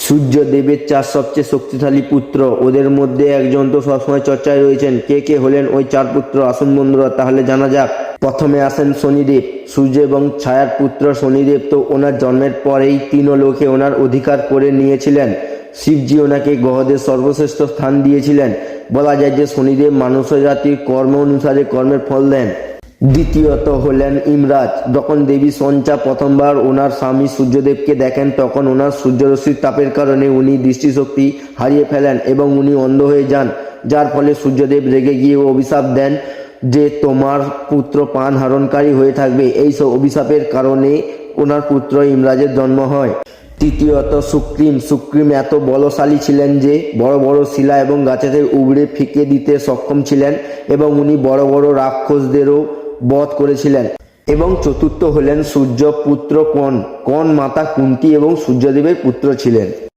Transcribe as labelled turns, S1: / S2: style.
S1: সূর্যদেবের চার সবচেয়ে শক্তিশালী পুত্র, ওদের মধ্যে একজন তো সবসময় চর্চায় রয়েছেন। কে কে হলেন ওই চার পুত্র? আসুন বন্ধুরা তাহলে জানা যাক। প্রথমে আসেন শনিদেব। সূর্য এবং ছায়ার পুত্র শনিদেব তো ওনার জন্মের পরেই তিন লোকে ওনার অধিকার করে নিয়েছিলেন। শিবজি ওনাকে গ্রহদের সর্বশ্রেষ্ঠ স্থান দিয়েছিলেন। বলা যায় যে শনিদেব মানুষ জাতির কর্ম অনুসারে কর্মের ফল দেন। দ্বিতীয়ত হলেন ইমরাজ। যখন দেবী সঞ্চা প্রথমবার ওনার স্বামী সূর্যদেবকে দেখেন, তখন ওনার সূর্যরশ্মির তাপের কারণে উনি দৃষ্টিশক্তি হারিয়ে ফেলেন এবং উনি অন্ধ হয়ে যান, যার ফলে সূর্যদেব রেগে গিয়ে অভিশাপ দেন যে তোমার পুত্র প্রাণ হরণকারী হয়ে থাকবে। এই সব অভিশাপের কারণে ওনার পুত্র ইমরাজের জন্ম হয়। তৃতীয়ত সুক্রিম এত বলশালী ছিলেন যে বড় বড় শিলা এবং গাছেদের উবড়ে ফেঁকে দিতে সক্ষম ছিলেন এবং উনি বড় বড় রাক্ষসদেরও বধ করেছিলেন। এবং চতুর্থ হলেন সূর্য পুত্র কন। মাতা কুন্তী এবং সূর্যদেবের পুত্র ছিলেন।